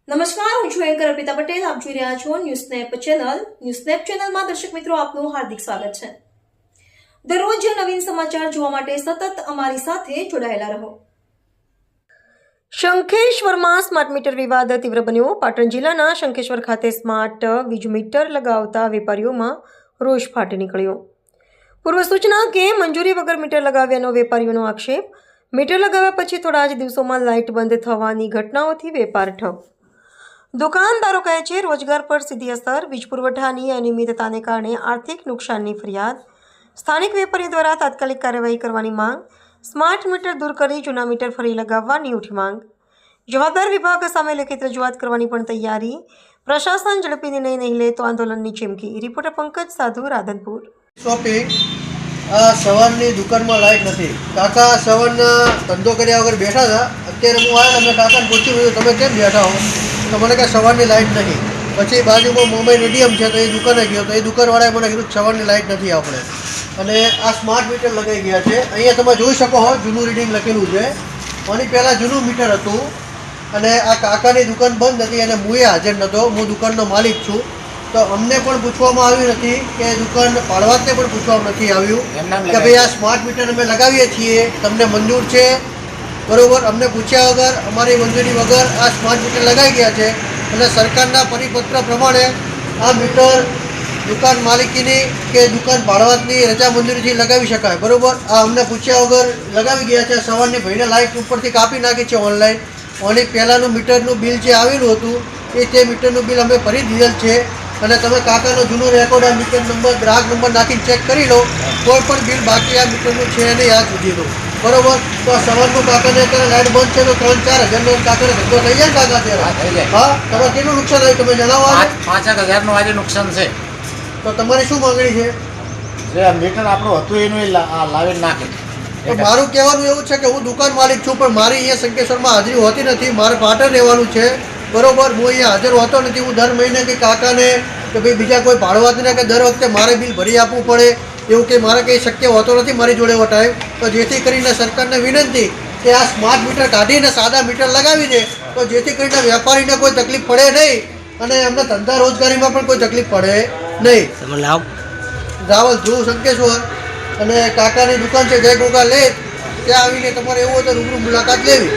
નમસ્કાર, હું છું એન્કર અર્પિતા પટેલ. આપ જોઈ રહ્યા છો news snap channel. News snap ચેનલમાં દર્શક મિત્રો આપનું હાર્દિક સ્વાગત છે. દરરોજ નવીન સમાચાર જોવા માટે સતત અમારી સાથે જોડાયેલા રહો. શંખેશ્વરમાં સ્માર્ટ મીટર વિવાદ તીવ્ર બન્યો. પાટણ જિલ્લાના શંખેશ્વર ખાતે સ્માર્ટ વીજ મીટર લગાવતા વેપારીઓમાં રોષ ફાટી નીકળ્યો. પૂર્વ સૂચના કે મંજૂરી વગર મીટર લગાવ્યાનો વેપારીઓનો આક્ષેપ. મીટર લગાવ્યા પછી થોડા જ દિવસોમાં લાઇટ બંધ થવાની ઘટનાઓથી વેપાર ઠપ. દુકાનદારો કહે છે રોજગાર પર સીધી અસર. વીજ પુરવઠાની અનિયમિતતાને કારણે આર્થિક નુકસાનની ફરિયાદ. સ્થાનિક વેપારીઓ દ્વારા તાત્કાલિક કાર્યવાહી કરવાની માંગ. સ્માર્ટ મીટર દૂર કરી જૂના મીટર ફરી લગાવવાની ઉઠી માંગ. જવાબદાર વિભાગ સામે લેખિત રજૂઆત કરવાની પણ તૈયારી. પ્રશાસન ઝડપી નિર્ણય નહીં લે તો આંદોલનની ચીમકી. રિપોર્ટર પંકજ સાધુ, રાધનપુર. શોપિંગ સવારની દુકાનમાં લાઇટ નથી. કાકા સવારના ધંધો કર્યા વગર બેઠા હતા. અત્યારે હું આવ્યા, મેં કાકાને પૂછ્યું તમે કેમ બેઠા હો? તો મને કહે સવારની લાઇટ નથી. પછી બાજુમાં મુંબઈ રેડિયમ છે તો એ દુકાને ગયો તો એ દુકાનવાળાએ મને કીધું સવારની લાઇટ નથી આપણે. અને આ સ્માર્ટ મીટર લગાવી ગયા છે. અહીંયા તમે જોઈ શકો છો જૂનું રીડિંગ લખેલું છે. આની પહેલાં જૂનું મીટર હતું અને આ કાકાની દુકાન બંધ હતી અને હું હાજર નહોતો. હું દુકાનનો માલિક છું. તો અમને પણ પૂછવામાં આવ્યું નથી કે દુકાન પાડવાને પણ પૂછવામાં નથી આવ્યું કે ભાઈ આ સ્માર્ટ મીટર અમે લગાવીએ છીએ, તમને મંજૂર છે? બરાબર, અમને પૂછ્યા વગર, અમારી મંજૂરી વગર આ સ્માર્ટ મીટર લગાવી ગયા છે. અને સરકારના પરિપત્ર પ્રમાણે આ મીટર દુકાન માલિકીની કે દુકાન ભાડવાતની રજા મંજૂરીથી લગાવી શકાય. બરાબર, આ અમને પૂછ્યા વગર લગાવી ગયા છે. સવારની ભાઈને લાઇટ ઉપરથી કાપી નાખી છે ઓનલાઈન. અને પહેલાંનું મીટરનું બિલ જે આવેલું હતું તે મીટરનું બિલ અમે ભરી દીધેલ છે. અને તમે કાકાનો જૂનો રેકોર્ડ આ મીટર નંબર, ગ્રાહક નંબર નાખીને ચેક કરી લો. કોઈ પણ બિલ બાકી આ મીટરનું છે નહીં આજ સુધીનું. બરોબર, તો આ સવારનું કાકાને અત્યારે લાઇટ બંધ છે તો 3-4 હજારનો કાકાને ધંધો થઈ જાય ને કાકા અત્યારે? હા, તમારે કેટલું નુકસાન આવ્યું તમે જણાવો. 5,000નું આજે નુકસાન છે. તો તમારી શું માંગણી છે? જે મીટર આપણું હતું એનું લાવી નાખે. તો મારું કહેવાનું એવું છે કે હું દુકાન માલિક છું પણ મારી અહીંયા શંકેશ્વરમાં હાજરી હોતી નથી. મારે પાટણ રહેવાનું છે. બરોબર, હું અહીંયા હાજર હોતો નથી. હું દર મહિને કે કાકાને કે ભાઈ બીજા કોઈ ભાડવાતને કે દર વખતે મારે બિલ ભરી આપવું પડે એવું કે મારે કંઈ શક્ય હોતો નથી મારી જોડે એવો ટાઈમ. તો જેથી કરીને સરકારને વિનંતી કે આ સ્માર્ટ મીટર કાઢીને સાદા મીટર લગાવી દે તો જેથી કરીને વેપારીને કોઈ તકલીફ પડે નહીં અને એમને ધંધા રોજગારીમાં પણ કોઈ તકલીફ પડે નહીં. રાવલ ધ્રુવ શંકેશ્વર અને કાકાની દુકાન છે જય ગોગા લેક. ત્યાં આવીને તમારે એવું હોય તો રૂબરૂ મુલાકાત લેવી.